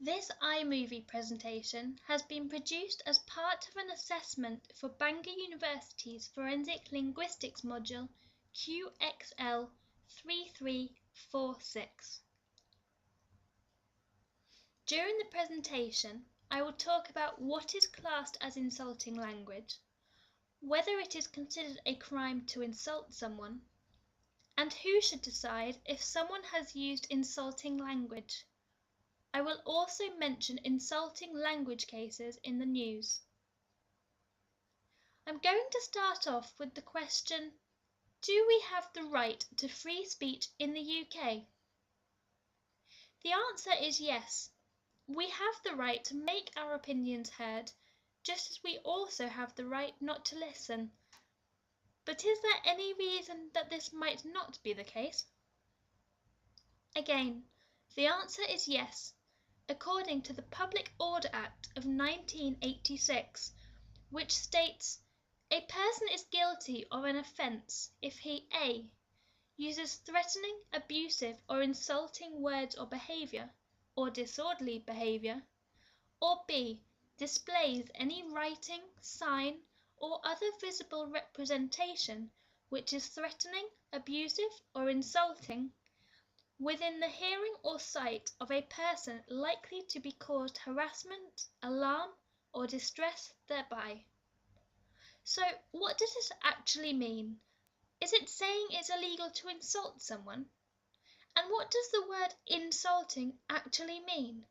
This iMovie presentation has been produced as part of an assessment for Bangor University's Forensic Linguistics module QXL 3346. During the presentation, I will talk about what is classed as insulting language, whether it is considered a crime to insult someone, and who should decide if someone has used insulting language. I will also mention insulting language cases in the news. I'm going to start off with the question, do we have the right to free speech in the UK? The answer is yes. We have the right to make our opinions heard, just as we also have the right not to listen. But is there any reason that this might not be the case? Again, the answer is yes, according to the Public Order Act of 1986, which states, a person is guilty of an offence if he A. uses threatening, abusive or insulting words or behaviour, or disorderly behaviour, or B. displays any writing, sign or other visible representation which is threatening, abusive or insulting within the hearing or sight of a person likely to be caused harassment, alarm or distress thereby. So what does this actually mean? Is it saying it's illegal to insult someone? And what does the word insulting actually mean?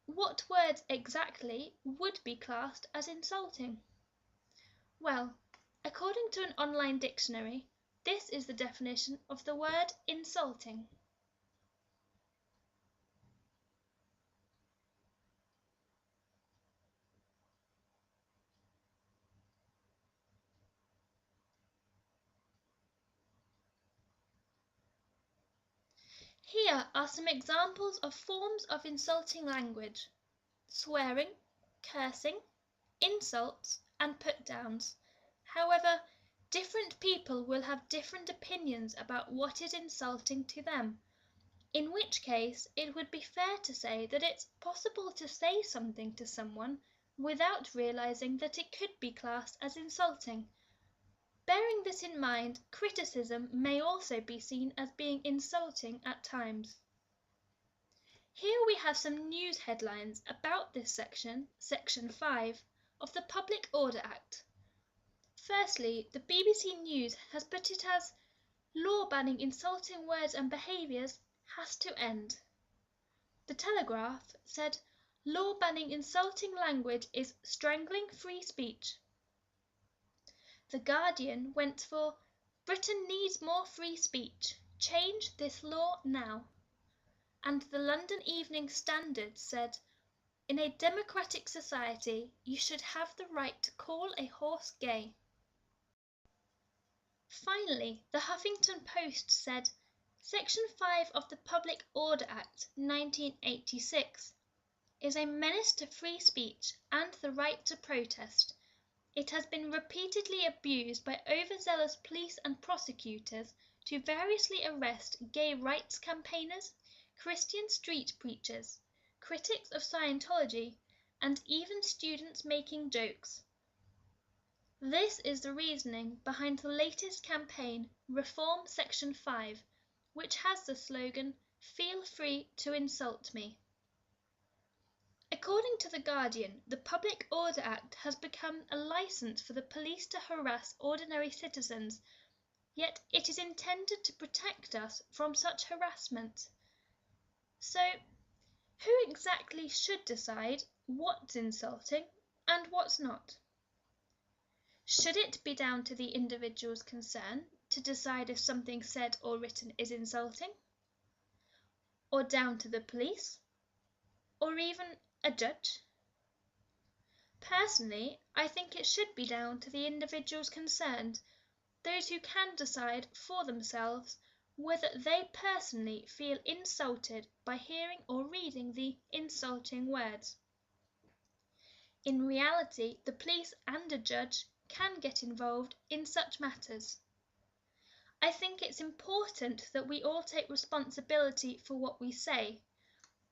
What words exactly would be classed as insulting? Well, according to an online dictionary, this is the definition of the word insulting. Here are some examples of forms of insulting language: swearing, cursing, insults, and put-downs. However, different people will have different opinions about what is insulting to them, in which case it would be fair to say that it's possible to say something to someone without realising that it could be classed as insulting. Bearing this in mind, criticism may also be seen as being insulting at times. Here we have some news headlines about this section, Section 5, of the Public Order Act. Firstly, the BBC News has put it as, law banning insulting words and behaviours has to end. The Telegraph said, law banning insulting language is strangling free speech. The Guardian went for, Britain needs more free speech. Change this law now. And the London Evening Standard said, in a democratic society, you should have the right to call a horse gay. Finally, the Huffington Post said, Section 5 of the Public Order Act 1986 is a menace to free speech and the right to protest. It has been repeatedly abused by overzealous police and prosecutors to variously arrest gay rights campaigners, Christian street preachers, critics of Scientology, and even students making jokes. This is the reasoning behind the latest campaign, Reform Section 5, which has the slogan, Feel free to insult me. According to The Guardian, the Public Order Act has become a licence for the police to harass ordinary citizens, yet it is intended to protect us from such harassment. So, who exactly should decide what's insulting and what's not? Should it be down to the individuals concerned to decide if something said or written is insulting? Or down to the police? Or even a judge? Personally, I think it should be down to the individuals concerned, those who can decide for themselves whether they personally feel insulted by hearing or reading the insulting words. In reality, the police and a judge can get involved in such matters. I think it's important that we all take responsibility for what we say,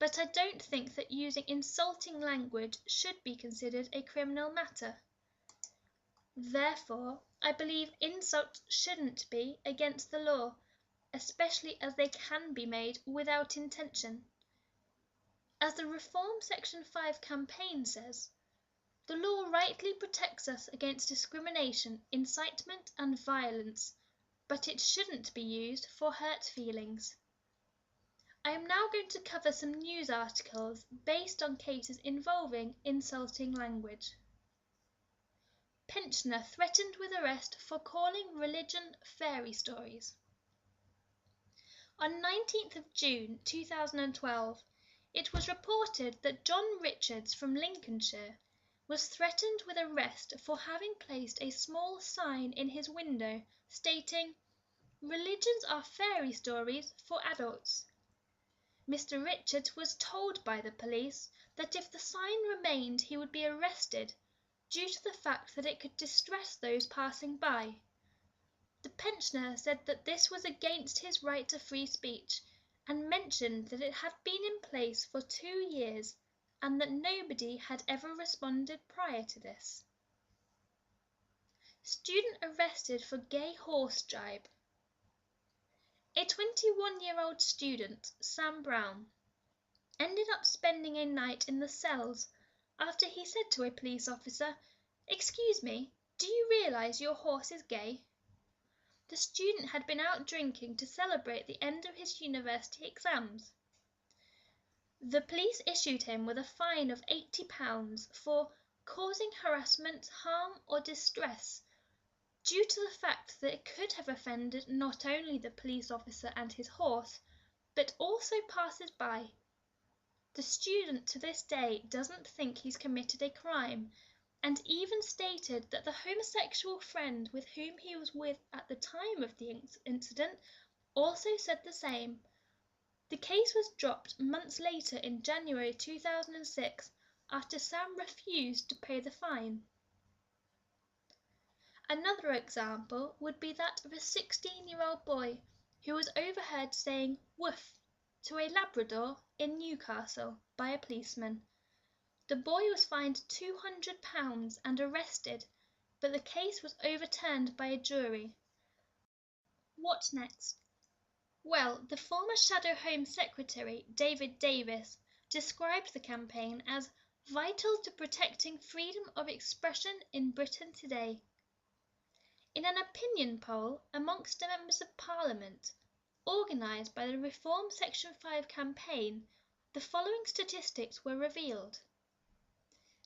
but I don't think that using insulting language should be considered a criminal matter. Therefore, I believe insults shouldn't be against the law, especially as they can be made without intention. As the Reform Section 5 campaign says, the law rightly protects us against discrimination, incitement and violence, but it shouldn't be used for hurt feelings. I am now going to cover some news articles based on cases involving insulting language. Pensioner threatened with arrest for calling religion fairy stories. On 19th of June 2012, it was reported that John Richards from Lincolnshire was threatened with arrest for having placed a small sign in his window stating, "Religions are fairy stories for adults." Mr. Richards was told by the police that if the sign remained he would be arrested due to the fact that it could distress those passing by. The pensioner said that this was against his right to free speech and mentioned that it had been in place for 2 years and that nobody had ever responded prior to this. Student arrested for gay horse jibe. A 21-year-old student, Sam Brown, ended up spending a night in the cells after he said to a police officer, "Excuse me, do you realise your horse is gay?" The student had been out drinking to celebrate the end of his university exams. The police issued him with a fine of £80 for causing harassment, harm or distress due to the fact that it could have offended not only the police officer and his horse, but also passers-by. The student to this day doesn't think he's committed a crime, and even stated that the homosexual friend with whom he was with at the time of the incident also said the same. The case was dropped months later in January 2006 after Sam refused to pay the fine. Another example would be that of a 16-year-old boy who was overheard saying "woof" to a Labrador in Newcastle by a policeman. The boy was fined £200 and arrested, but the case was overturned by a jury. What next? Well, the former Shadow Home Secretary, David Davis, described the campaign as vital to protecting freedom of expression in Britain today. In an opinion poll amongst the members of Parliament, organised by the Reform Section 5 campaign, the following statistics were revealed.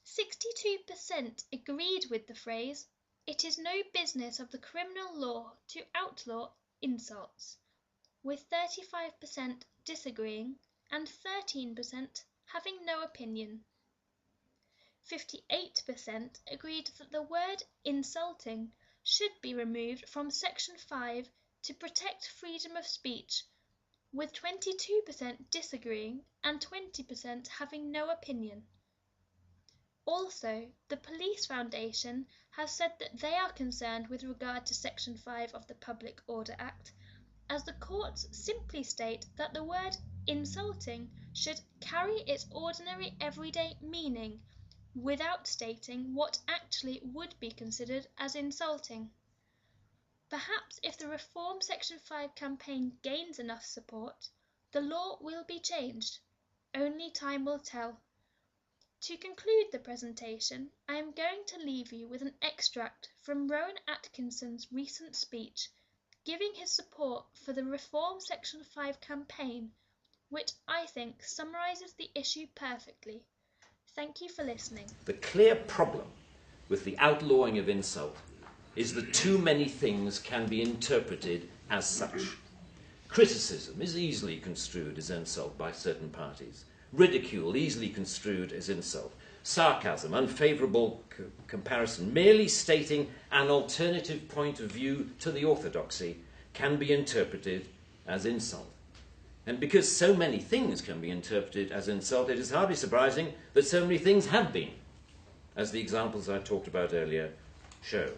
62% agreed with the phrase, "It is no business of the criminal law to outlaw insults," with 35% disagreeing and 13% having no opinion. 58% agreed that the word insulting should be removed from Section 5 to protect freedom of speech, with 22% disagreeing and 20% having no opinion. Also, the Police Foundation has said that they are concerned with regard to Section 5 of the Public Order Act, as the courts simply state that the word insulting should carry its ordinary everyday meaning without stating what actually would be considered as insulting. Perhaps if the Reform Section 5 campaign gains enough support, the law will be changed. Only time will tell. To conclude the presentation, I am going to leave you with an extract from Rowan Atkinson's recent speech, giving his support for the Reform Section 5 campaign, which I think summarises the issue perfectly. Thank you for listening. The clear problem with the outlawing of insult is that too many things can be interpreted as such. Criticism is easily construed as insult by certain parties. Ridicule easily construed as insult. Sarcasm, unfavourable comparison, merely stating an alternative point of view to the orthodoxy can be interpreted as insult. And because so many things can be interpreted as insult, it is hardly surprising that so many things have been, as the examples I talked about earlier show.